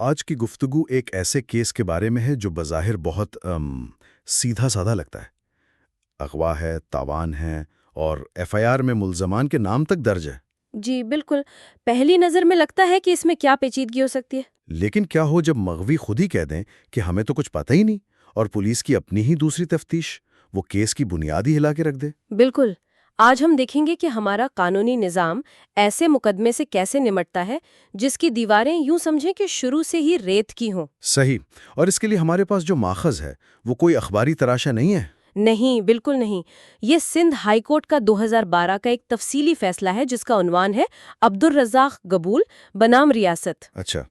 آج کی گفتگو ایک ایسے کیس کے بارے میں ہے جو بظاہر بہت سیدھا سادہ لگتا ہے۔ اغوا ہے، تاوان ہے اور ایف آئی آر میں ملزمان کے نام تک درج ہے۔ جی بالکل، پہلی نظر میں لگتا ہے کہ اس میں کیا پیچیدگی ہو سکتی ہے۔ لیکن کیا ہو جب مغوی خود ہی کہہ دیں کہ ہمیں تو کچھ پتہ ہی نہیں، اور پولیس کی اپنی ہی دوسری تفتیش وہ کیس کی بنیاد ہی ہلا کے رکھ دے؟ بالکل، آج ہم دیکھیں گے کہ ہمارا قانونی نظام ایسے مقدمے سے کیسے نمٹتا ہے جس کی دیواریں یوں سمجھیں کہ شروع سے ہی ریت کی ہوں۔ صحیح، اور اس کے لیے ہمارے پاس جو ماخذ ہے وہ کوئی اخباری تراشا نہیں ہے۔ نہیں، بالکل نہیں، یہ سندھ ہائی کورٹ کا 2012 کا ایک تفصیلی فیصلہ ہے جس کا عنوان ہے عبدالرزاق گبول بنام ریاست۔ اچھا،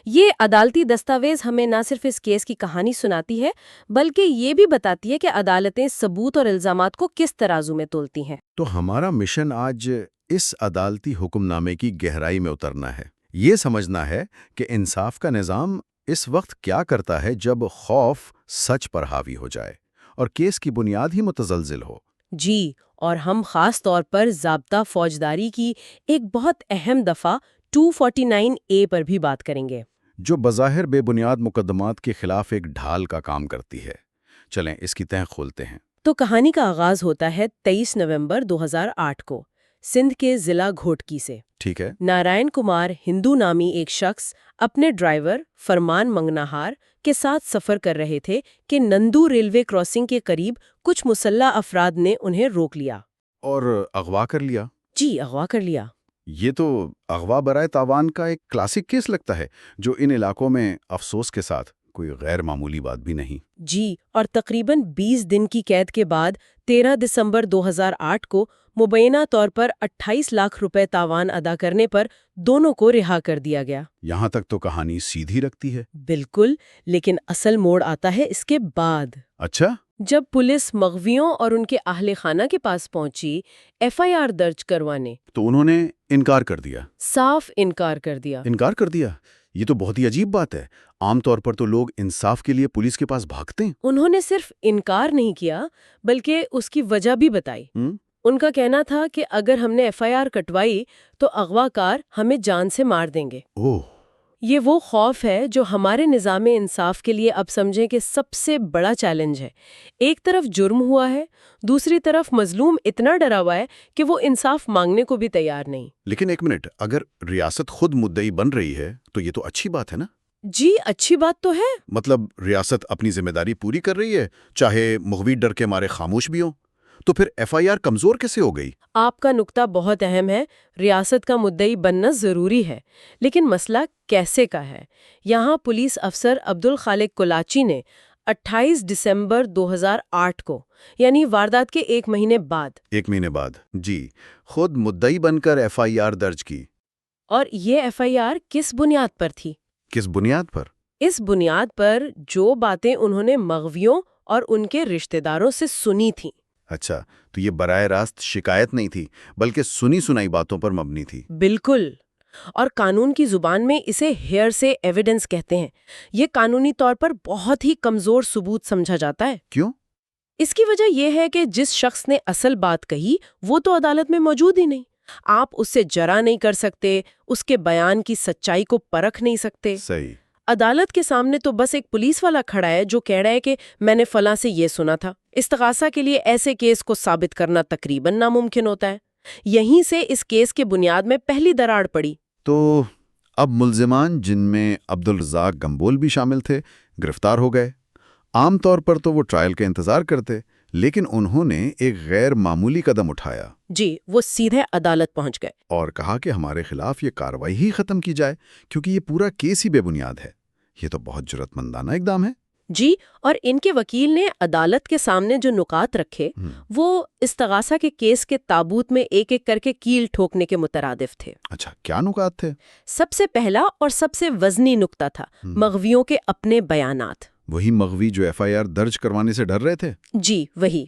یہ عدالتی دستاویز ہمیں نہ صرف اس کیس کی کہانی سناتی ہے بلکہ یہ بھی بتاتی ہے کہ عدالتیں ثبوت اور الزامات کو کس ترازو میں تولتی ہیں۔ تو ہمارا مشن آج اس عدالتی حکم نامے کی گہرائی میں اترنا ہے، یہ سمجھنا ہے کہ انصاف کا نظام اس وقت کیا کرتا ہے جب خوف سچ پر حاوی ہو جائے اور کیس کی بنیاد ہی متزلزل ہو۔ جی، اور ہم خاص طور پر ضابطہ فوجداری کی ایک بہت اہم دفعہ 249A پر بھی بات کریں گے، جو بظاہر بے بنیاد مقدمات کے خلاف ایک ڈھال کا کام کرتی ہے۔ چلیں اس کی تہ کھولتے ہیں۔ تو کہانی کا آغاز ہوتا ہے 23 نومبر 2008 کو سندھ کے ضلع گھوٹکی سے۔ ٹھیک ہے۔ نارائن کمار ہندو نامی ایک شخص اپنے ڈرائیور فرمان منگناہار کے ساتھ سفر کر رہے تھے کہ نندو ریلوے کراسنگ کے قریب کچھ مسلح افراد نے انہیں روک لیا اور اغوا کر لیا؟ جی، اغوا کر لیا۔ یہ تو اغوا برائے تاوان کا ایک کلاسک کیس لگتا ہے، جو ان علاقوں میں افسوس کے ساتھ کوئی غیر معمولی بات بھی نہیں۔ جی، اور تقریباً 20 دن کی قید کے بعد 13 دسمبر 2008 کو مبینہ طور پر 28 لاکھ روپے تاوان ادا کرنے پر دونوں کو رہا کر دیا گیا۔ یہاں تک تو کہانی سیدھی رکھتی ہے۔ بالکل، لیکن اصل موڑ آتا ہے اس کے بعد۔ اچھا؟ جب پولیس مغویوں اور ان کے اہل خانہ کے پاس پہنچی ایف آئی آر درج کروانے، تو انہوں نے انکار کر دیا؟ صاف انکار کر دیا۔ انکار کر دیا؟ یہ تو بہت ہی عجیب بات ہے۔ عام طور پر تو لوگ انصاف کے لیے پولیس کے پاس بھاگتے ہیں۔ انہوں نے صرف انکار نہیں کیا بلکہ اس کی وجہ بھی بتائی۔ ان کا کہنا تھا کہ اگر ہم نے ایف آئی آر کٹوائی تو اغوا کار ہمیں جان سے مار دیں گے۔ اوہ! یہ وہ خوف ہے جو ہمارے نظام انصاف کے لیے اب سمجھیں کہ سب سے بڑا چیلنج ہے۔ ایک طرف جرم ہوا ہے، دوسری طرف مظلوم اتنا ڈرا ہوا ہے کہ وہ انصاف مانگنے کو بھی تیار نہیں۔ لیکن ایک منٹ، اگر ریاست خود مدعی بن رہی ہے تو یہ تو اچھی بات ہے نا؟ جی، اچھی بات تو ہے۔ مطلب ریاست اپنی ذمہ داری پوری کر رہی ہے، چاہے مغوی ڈر کے مارے خاموش بھی ہوں۔ تو پھر ایف آئی آر کمزور کیسے ہو گئی؟ آپ کا نقطہ بہت اہم ہے، ریاست کا مدعی بننا ضروری ہے، لیکن مسئلہ کیسے کا ہے۔ یہاں پولیس افسر عبدالخالق کولاچی نے 28 دسمبر 2008 کو، یعنی واردات کے ایک مہینے بعد جی، خود مدعی بن کر ایف آئی آر درج کی۔ اور یہ ایف آئی آر کس بنیاد پر تھی؟ کس بنیاد پر؟ اس بنیاد پر جو باتیں انہوں نے مغویوں اور ان کے رشتہ داروں سے سنی تھیں۔ اچھا، تو یہ براہ راست شکایت نہیں تھی بلکہ سنی سنائی باتوں پر مبنی تھی۔ بالکل، اور قانون کی زبان میں اسے ہیئر سے ایویڈنس کہتے ہیں۔ یہ قانونی طور پر بہت ہی کمزور ثبوت سمجھا جاتا ہے۔ کیوں؟ اس کی وجہ یہ ہے کہ جس شخص نے اصل بات کہی وہ تو عدالت میں موجود ہی نہیں۔ آپ اس سے جرا نہیں کر سکتے، اس کے بیان کی سچائی کو پرکھ نہیں سکتے۔ صحیح۔ عدالت کے سامنے تو بس ایک پولیس والا کھڑا ہے جو کہہ رہا ہے کہ میں نے فلاں سے یہ سنا تھا۔ استغاثہ کے لیے ایسے کیس کو ثابت کرنا تقریباً ناممکن ہوتا ہے۔ یہیں سے اس کیس کے بنیاد میں پہلی دراڑ پڑی۔ تو اب ملزمان، جن میں عبدالرزاق گمبول بھی شامل تھے، گرفتار ہو گئے۔ عام طور پر تو وہ ٹرائل کا انتظار کرتے، لیکن انہوں نے ایک غیر معمولی قدم اٹھایا۔ جی، وہ سیدھے عدالت پہنچ گئے اور کہا کہ ہمارے خلاف یہ کارروائی ہی ختم کی جائے کیونکہ یہ پورا کیس ہی بے بنیاد ہے۔ یہ تو بہت جرأت مندانہ اقدام ہے۔ جی، اور ان کے وکیل نے عدالت کے سامنے جو نکات رکھے وہ استغاثہ کے کیس کے تابوت میں ایک ایک کر کے کیل ٹھوکنے کے مترادف تھے۔ اچھا، کیا نکات تھے؟ سب سے پہلا اور سب سے وزنی نکتہ تھا مغویوں کے اپنے بیانات۔ وہی مغوی جو ایف آئی آر درج کروانے سے ڈر رہے تھے؟ جی، وہی۔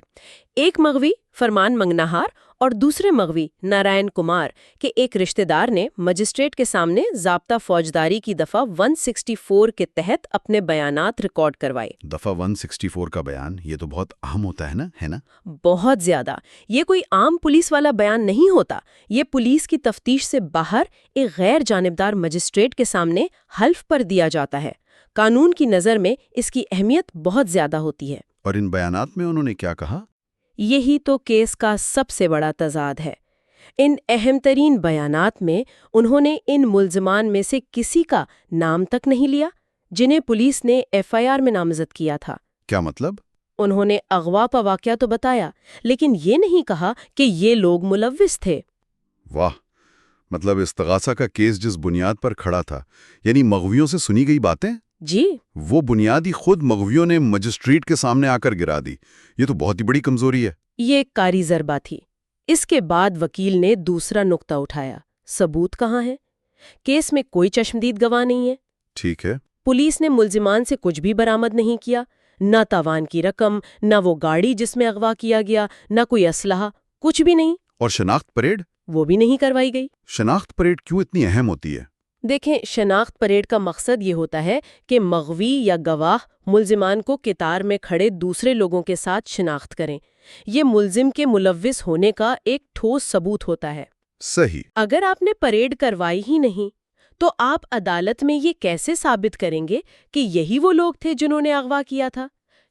ایک مغوی فرمان منگناہار اور دوسرے مغوی نارائن کمار کے ایک رشتہ دار نے مجسٹریٹ کے سامنے ضابطہ فوجداری کی دفعہ 164 کے تحت اپنے بیانات ریکارڈ کروائے۔ دفعہ 164 کا بیان یہ تو بہت اہم ہوتا ہے نا؟ بہت زیادہ۔ یہ کوئی عام پولیس والا بیان نہیں ہوتا، یہ پولیس کی تفتیش سے باہر ایک غیر جانبدار مجسٹریٹ کے سامنے حلف پر دیا جاتا ہے۔ قانون کی نظر میں اس کی اہمیت بہت زیادہ ہوتی ہے۔ اور ان بیانات میں انہوں نے کیا کہا؟ یہی تو کیس کا سب سے بڑا تضاد ہے۔ ان اہم ترین بیانات میں انہوں نے ان ملزمان میں سے کسی کا نام تک نہیں لیا جنہیں پولیس نے ایف آئی آر میں نامزد کیا تھا۔ کیا مطلب؟ انہوں نے اغوا کا واقعہ تو بتایا، لیکن یہ نہیں کہا کہ یہ لوگ ملوث تھے۔ واہ، مطلب استغاثہ کا کیس جس بنیاد پر کھڑا تھا، یعنی مغویوں سے سنی گئی باتیں، جی، وہ بنیادی خود مغویوں نے مجسٹریٹ کے سامنے آ کر گرا دی۔ یہ تو بہت ہی بڑی کمزوری ہے۔ یہ ایک کاری ضربہ تھی۔ اس کے بعد وکیل نے دوسرا نقطہ اٹھایا، ثبوت کہاں ہے؟ کیس میں کوئی چشمدید گواہ نہیں ہے۔ ٹھیک ہے۔ پولیس نے ملزمان سے کچھ بھی برآمد نہیں کیا، نہ تاوان کی رقم، نہ وہ گاڑی جس میں اغوا کیا گیا، نہ کوئی اسلحہ، کچھ بھی نہیں۔ اور شناخت پریڈ؟ وہ بھی نہیں کروائی گئی۔ شناخت پریڈ کیوں اتنی اہم ہوتی ہے؟ دیکھیں، شناخت پریڈ کا مقصد یہ ہوتا ہے کہ مغوی یا گواہ ملزمان کو قطار میں کھڑے دوسرے لوگوں کے ساتھ شناخت کریں۔ یہ ملزم کے ملوث ہونے کا ایک ٹھوس ثبوت ہوتا ہے۔ صحیح۔ اگر آپ نے پریڈ کروائی ہی نہیں تو آپ عدالت میں یہ کیسے ثابت کریں گے کہ یہی وہ لوگ تھے جنہوں نے اغوا کیا تھا؟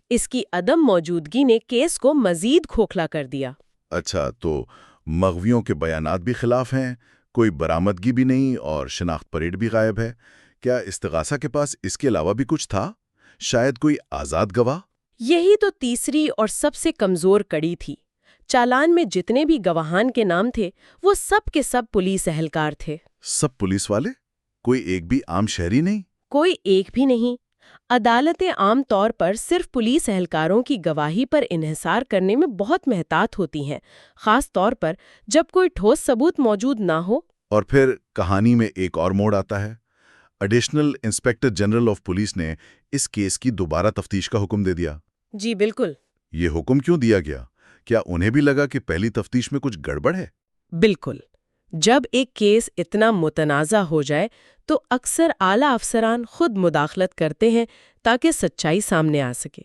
اس کی عدم موجودگی نے کیس کو مزید کھوکھلا کر دیا۔ اچھا، تو مغویوں کے بیانات بھی خلاف ہیں، کوئی برآمدگی بھی نہیں، اور شناخت پریڈ بھی غائب ہے۔ کیا استغاثہ کے پاس اس کے علاوہ بھی کچھ تھا؟ شاید کوئی آزاد گواہ؟ یہی تو تیسری اور سب سے کمزور کڑی تھی۔ چالان میں جتنے بھی گواہان کے نام تھے وہ سب کے سب پولیس اہلکار تھے۔ سب پولیس والے؟ کوئی ایک بھی عام شہری نہیں؟ کوئی ایک بھی نہیں۔ عدالتیں عام طور پر صرف پولیس اہلکاروں کی گواہی پر انحصار کرنے میں بہت محتاط ہوتی ہیں، خاص طور پر جب کوئی ٹھوس ثبوت موجود نہ ہو۔ اور پھر کہانی میں ایک اور موڑ آتا ہے۔ Additional inspector general of police نے اس کیس کی دوبارہ تفتیش کا حکم دے دیا۔ جی بالکل۔ یہ حکم کیوں دیا گیا؟ کیا انہیں بھی لگا کہ پہلی تفتیش میں کچھ گڑبڑ ہے؟ بالکل۔ جب ایک کیس اتنا متنازع ہو جائے تو اکثر اعلیٰ افسران خود مداخلت کرتے ہیں تاکہ سچائی سامنے آ سکے۔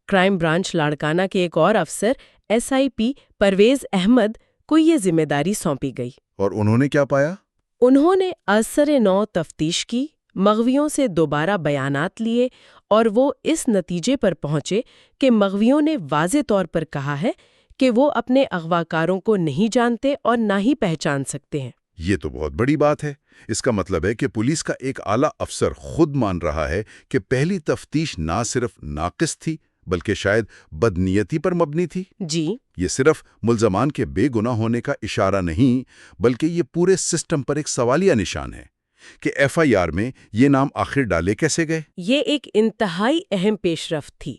کرائم برانچ لاڑکانہ کے ایک اور افسر ایس آئی پی پرویز احمد کو یہ ذمہ داری سونپی گئی۔ اور انہوں نے کیا پایا؟ انہوں نے اثر نو تفتیش کی، مغویوں سے دوبارہ بیانات لیے، اور وہ اس نتیجے پر پہنچے کہ مغویوں نے واضح طور پر کہا ہے کہ وہ اپنے اغواکاروں کو نہیں جانتے اور نہ ہی پہچان سکتے ہیں۔ یہ تو بہت بڑی بات ہے۔ اس کا مطلب ہے کہ پولیس کا ایک اعلیٰ افسر خود مان رہا ہے کہ پہلی تفتیش نہ صرف ناقص تھی بلکہ شاید بدنیتی پر مبنی تھی۔ جی، یہ صرف ملزمان کے بے گناہ ہونے کا اشارہ نہیں، بلکہ یہ پورے سسٹم پر ایک سوالیہ نشان ہے کہ ایف آئی آر میں یہ نام آخر ڈالے کیسے گئے۔ یہ ایک انتہائی اہم پیش رفت تھی،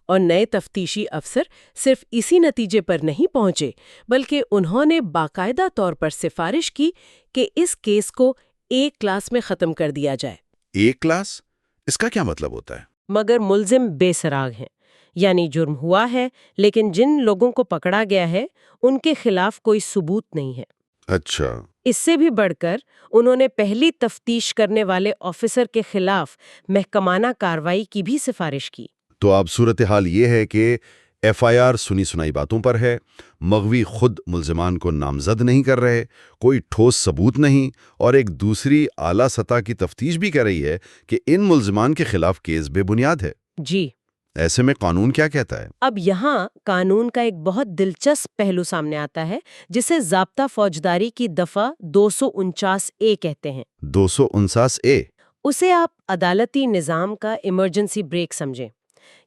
اور نئے تفتیشی افسر صرف اسی نتیجے پر نہیں پہنچے بلکہ انہوں نے باقاعدہ طور پر سفارش کی کہ اس کیس کو ایک کلاس میں ختم کر دیا جائے۔ ایک کلاس؟ اس کا کیا مطلب ہوتا ہے؟ مگر ملزم بے سراغ ہیں، یعنی جرم ہوا ہے لیکن جن لوگوں کو پکڑا گیا ہے ان کے خلاف کوئی ثبوت نہیں ہے۔ اچھا۔ اس سے بھی بڑھ کر انہوں نے پہلی تفتیش کرنے والے آفیسر کے خلاف محکمانہ کارروائی کی بھی سفارش کی۔ تو اب صورتحال یہ ہے کہ ایف آئی آر سنی سنائی باتوں پر ہے، مغوی خود ملزمان کو نامزد نہیں کر رہے، کوئی ٹھوس ثبوت نہیں، اور ایک دوسری اعلیٰ سطح کی تفتیش بھی کر رہی ہے کہ ان ملزمان کے خلاف کیس بے بنیاد ہے۔ جی، ایسے میں قانون کیا کہتا ہے؟ اب یہاں قانون کا ایک بہت دلچسپ پہلو سامنے آتا ہے جسے ضابطہ فوجداری کی دفعہ 249A کہتے ہیں۔ 249A؟ اسے آپ عدالتی نظام کا ایمرجنسی بریک سمجھیں۔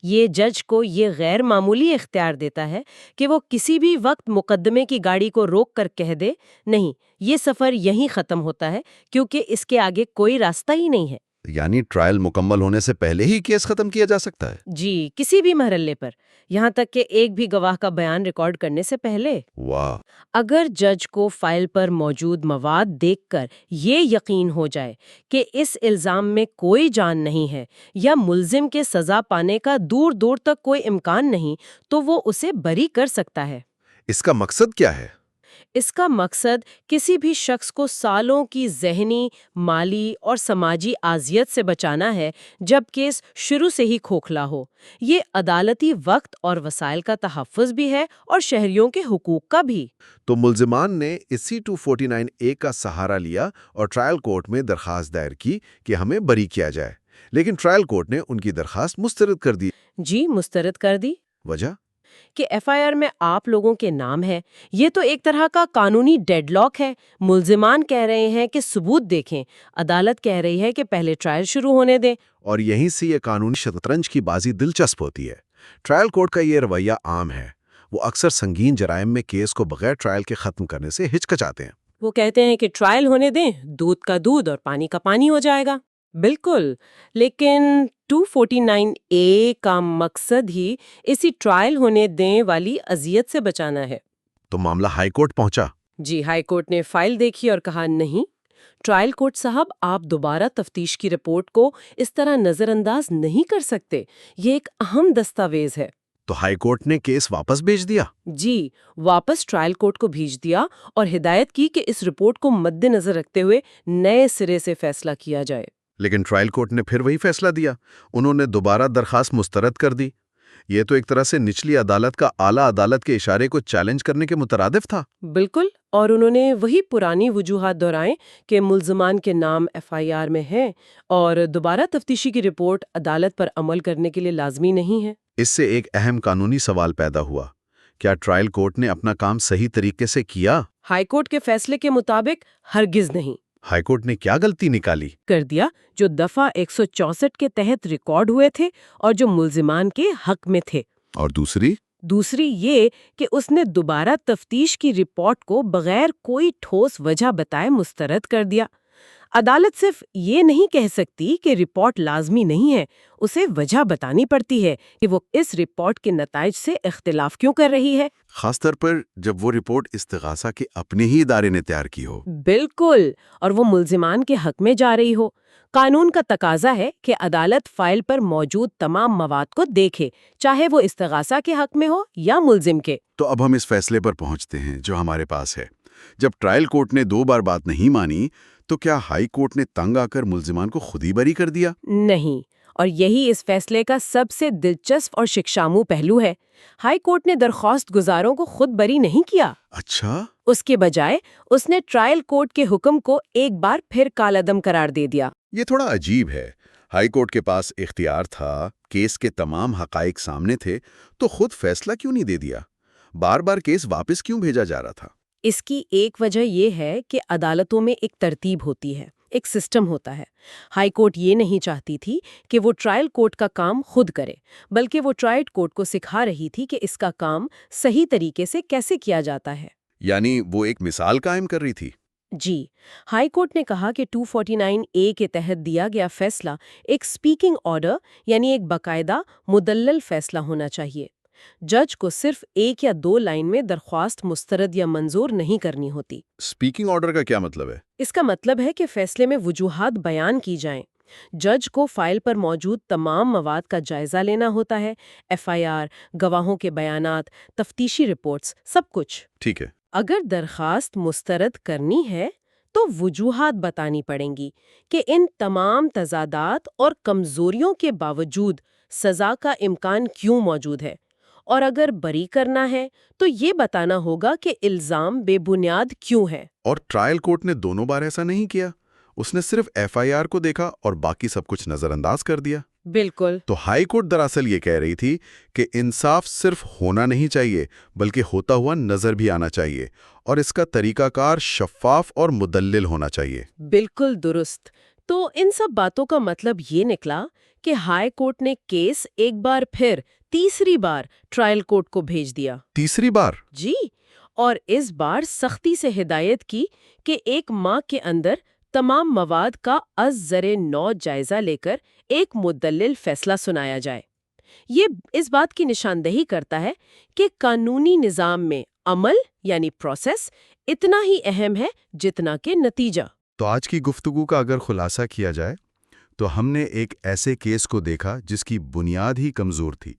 یہ جج کو یہ غیر معمولی اختیار دیتا ہے کہ وہ کسی بھی وقت مقدمے کی گاڑی کو روک کر کہہ دے، نہیں، یہ سفر یہیں ختم ہوتا ہے کیونکہ اس کے آگے کوئی راستہ ہی نہیں ہے۔ یعنی ٹرائل مکمل ہونے سے پہلے ہی کیس ختم کیا جا سکتا ہے؟ جی، کسی بھی مرحلے پر، یہاں تک کہ ایک بھی گواہ کا بیان ریکارڈ کرنے سے پہلے۔ واہ! اگر جج کو فائل پر موجود مواد دیکھ کر یہ یقین ہو جائے کہ اس الزام میں کوئی جان نہیں ہے یا ملزم کے سزا پانے کا دور دور تک کوئی امکان نہیں، تو وہ اسے بری کر سکتا ہے۔ اس کا مقصد کیا ہے؟ اس کا مقصد کسی بھی شخص کو سالوں کی ذہنی، مالی اور سماجی اذیت سے بچانا ہے جب کیس شروع سے ہی کھوکھلا ہو۔ یہ عدالتی وقت اور وسائل کا تحفظ بھی ہے اور شہریوں کے حقوق کا بھی۔ تو ملزمان نے اسی 249A کا سہارا لیا اور ٹرائل کورٹ میں درخواست دائر کی کہ ہمیں بری کیا جائے، لیکن ٹرائل کورٹ نے ان کی درخواست مسترد کر دی۔ جی، مسترد کر دی وجہ؟ کہ ایف آئی آر میں آپ لوگوں کے نام ہے۔ یہ تو ایک طرح کا قانونی ڈیڈ لاک ہے۔ ملزمان کہہ رہے ہیں کہ ثبوت دیکھیں، عدالت کہہ رہی ہے کہ پہلے ٹرائل شروع ہونے دیں۔ اور یہیں سے یہ قانونی شطرنج کی بازی دلچسپ ہوتی ہے۔ ٹرائل کورٹ کا یہ رویہ عام ہے، وہ اکثر سنگین جرائم میں کیس کو بغیر ٹرائل کے ختم کرنے سے ہچکچاتے ہیں۔ وہ کہتے ہیں کہ ٹرائل ہونے دیں، دودھ کا دودھ اور پانی کا پانی ہو جائے گا۔ بالکل، لیکن 249A کا مقصد ہی اسی ٹرائل ہونے دیں والی اذیت سے بچانا ہے۔ تو معاملہ ہائی کورٹ پہنچا۔ جی، ہائی کورٹ نے فائل دیکھی اور کہا نہیں، ٹرائل کورٹ صاحب آپ دوبارہ تفتیش کی رپورٹ کو اس طرح نظر انداز نہیں کر سکتے، یہ ایک اہم دستاویز ہے۔ تو ہائی کورٹ نے کیس واپس بھیج دیا۔ جی، واپس ٹرائل کورٹ کو بھیج دیا اور ہدایت کی کہ اس رپورٹ کو مد نظر رکھتے ہوئے نئے سرے سے فیصلہ کیا جائے۔ لیکن ٹرائل کورٹ نے پھر وہی فیصلہ دیا، انہوں نے دوبارہ درخواست مسترد کر دی۔ یہ تو ایک طرح سے نچلی عدالت کا اعلیٰ عدالت کے اشارے کو چیلنج کرنے کے مترادف تھا۔ بالکل، اور انہوں نے وہی پرانی وجوہات دہرائیں کہ ملزمان کے نام ایف آئی آر میں ہیں اور دوبارہ تفتیشی کی رپورٹ عدالت پر عمل کرنے کے لیے لازمی نہیں ہے۔ اس سے ایک اہم قانونی سوال پیدا ہوا، کیا ٹرائل کورٹ نے اپنا کام صحیح طریقے سے کیا؟ ہائی کورٹ کے فیصلے کے مطابق ہرگز نہیں۔ ہائی کورٹ نے کیا غلطی نکالی؟ کر دیا جو دفعہ 164 کے تحت ریکارڈ ہوئے تھے اور جو ملزمان کے حق میں تھے۔ اور دوسری یہ کہ اس نے دوبارہ تفتیش کی رپورٹ کو بغیر کوئی ٹھوس وجہ بتائے مسترد کر دیا۔ عدالت صرف یہ نہیں کہہ سکتی کہ رپورٹ لازمی نہیں ہے، اسے وجہ بتانی پڑتی ہے کہ وہ اس رپورٹ کے نتائج سے اختلاف کیوں کر رہی ہے۔ خاص طور پر جب وہ رپورٹ استغاثہ کے اپنے ہی ادارے نے تیار کی ہو۔ بالکل، اور وہ ملزمان کے حق میں جا رہی ہو۔ قانون کا تقاضا ہے کہ عدالت فائل پر موجود تمام مواد کو دیکھے، چاہے وہ استغاثہ کے حق میں ہو یا ملزم کے۔ تو اب ہم اس فیصلے پر پہنچتے ہیں جو ہمارے پاس ہے۔ جب ٹرائل کورٹ نے 2 بار بات نہیں مانی تو کیا ہائی کورٹ نے تنگ آ کر ملزمان کو خود ہی بری کر دیا؟ نہیں، اور یہی اس فیصلے کا سب سے دلچسپ اور شکشامو پہلو ہے۔ ہائی کورٹ نے درخواست گزاروں کو خود بری نہیں کیا۔ اچھا؟ اس کے بجائے اس نے ٹرائل کورٹ کے حکم کو ایک بار پھر کالعدم قرار دے دیا۔ یہ تھوڑا عجیب ہے۔ ہائی کورٹ کے پاس اختیار تھا، کیس کے تمام حقائق سامنے تھے، تو خود فیصلہ کیوں نہیں دے دیا؟ بار بار کیس واپس کیوں بھیجا جا رہا تھا؟ اس کی ایک وجہ یہ ہے کہ عدالتوں میں ایک ترتیب ہوتی ہے، ایک سسٹم ہوتا ہے۔ ہائی کورٹ یہ نہیں چاہتی تھی کہ وہ ٹرائل کورٹ کا کام خود کرے، بلکہ وہ ٹرائل کورٹ کو سکھا رہی تھی کہ اس کا کام صحیح طریقے سے کیسے کیا جاتا ہے۔ یعنی وہ ایک مثال قائم کر رہی تھی۔ جی، ہائی کورٹ نے کہا کہ 249A کے تحت دیا گیا فیصلہ ایک سپیکنگ آرڈر، یعنی ایک باقاعدہ مدلل فیصلہ ہونا چاہیے۔ جج کو صرف 1 یا 2 لائن میں درخواست مسترد یا منظور نہیں کرنی ہوتی۔ سپیکنگ آرڈر کا کیا مطلب ہے؟ اس کا مطلب ہے کہ فیصلے میں وجوہات بیان کی جائیں۔ جج کو فائل پر موجود تمام مواد کا جائزہ لینا ہوتا ہے، ایف آئی آر، گواہوں کے بیانات، تفتیشی رپورٹس، سب کچھ۔ ٹھیک ہے۔ اگر درخواست مسترد کرنی ہے تو وجوہات بتانی پڑیں گی کہ ان تمام تضادات اور کمزوریوں کے باوجود سزا کا امکان کیوں موجود ہے، اور اگر بری کرنا ہے تو یہ بتانا ہوگا کہ الزام بے بنیاد کیوں ہے۔ اور ٹرائل کورٹ نے دونوں بار ایسا نہیں کیا، اس نے صرف ایف آئی آر کو دیکھا اور باقی سب کچھ نظر انداز کر دیا۔ بالکل۔ تو ہائی کورٹ دراصل یہ کہہ رہی تھی کہ انصاف صرف ہونا نہیں چاہیے بلکہ ہوتا ہوا نظر بھی آنا چاہیے، اور اس کا طریقہ کار شفاف اور مدلل ہونا چاہیے۔ بالکل درست۔ تو ان سب باتوں کا مطلب یہ نکلا کہ ہائی کورٹ نے کیس ایک بار پھر تیسری بار ٹرائل کورٹ کو بھیج دیا۔ تیسری بار؟ جی، اور اس بار سختی سے ہدایت کی کہ 1 ماہ کے اندر تمام مواد کا از زر نو جائزہ لے کر ایک مدلل فیصلہ سنایا جائے۔ یہ اس بات کی نشاندہی کرتا ہے کہ قانونی نظام میں عمل یعنی پروسیس اتنا ہی اہم ہے جتنا کہ نتیجہ۔ تو آج کی گفتگو کا اگر خلاصہ کیا جائے تو ہم نے ایک ایسے کیس کو دیکھا جس کی بنیاد ہی کمزور تھی۔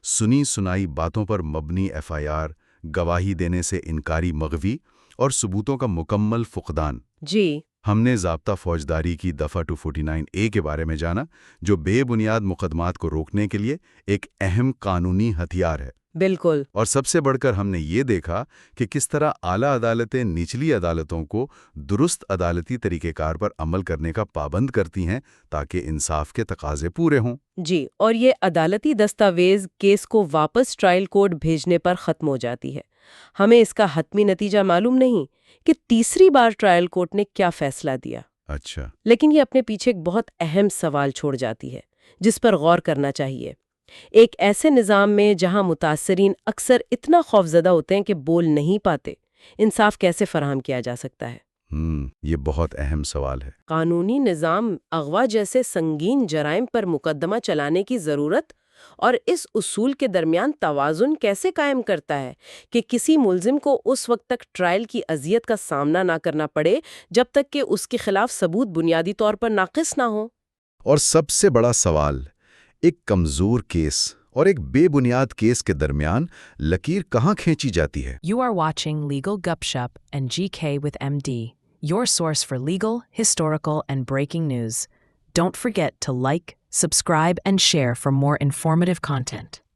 سنی سنائی باتوں پر مبنی ایف آئی آر، گواہی دینے سے انکاری مغوی اور ثبوتوں کا مکمل فقدان۔ جی ہم نے ضابطہ فوجداری کی دفعہ 249A کے بارے میں جانا، جو بے بنیاد مقدمات کو روکنے کے لیے ایک اہم قانونی ہتھیار ہے۔ بالکل۔ اور سب سے بڑھ کر ہم نے یہ دیکھا کہ کس طرح اعلیٰ عدالتیں نچلی عدالتوں کو درست عدالتی طریقہ کار پر عمل کرنے کا پابند کرتی ہیں تاکہ انصاف کے تقاضے پورے ہوں۔ جی، اور یہ عدالتی دستاویز کیس کو واپس ٹرائل کورٹ بھیجنے پر ختم ہو جاتی ہے۔ ہمیں اس کا حتمی نتیجہ معلوم نہیں کہ تیسری بار ٹرائل کورٹ نے کیا فیصلہ دیا، اچھا، لیکن یہ اپنے پیچھے ایک بہت اہم سوال چھوڑ جاتی ہے جس پر غور کرنا چاہیے۔ ایک ایسے نظام میں جہاں متاثرین اکثر اتنا خوفزدہ ہوتے ہیں کہ بول نہیں پاتے، انصاف کیسے فراہم کیا جا سکتا ہے؟ یہ بہت اہم سوال ہے۔ قانونی نظام اغوا جیسے سنگین جرائم پر مقدمہ چلانے کی ضرورت اور اس اصول کے درمیان توازن کیسے قائم کرتا ہے کہ کسی ملزم کو اس وقت تک ٹرائل کی اذیت کا سامنا نہ کرنا پڑے جب تک کہ اس کے خلاف ثبوت بنیادی طور پر ناقص نہ ہو۔ اور سب سے بڑا سوال، ایک کمزور کیس اور ایک بے بنیاد کیس کے درمیان لکیر کہاں کھینچی جاتی ہے؟ You are watching Legal Gupshup and GK with MD, your source for legal, historical, and breaking news. Don't forget to like, subscribe, and share for more informative content.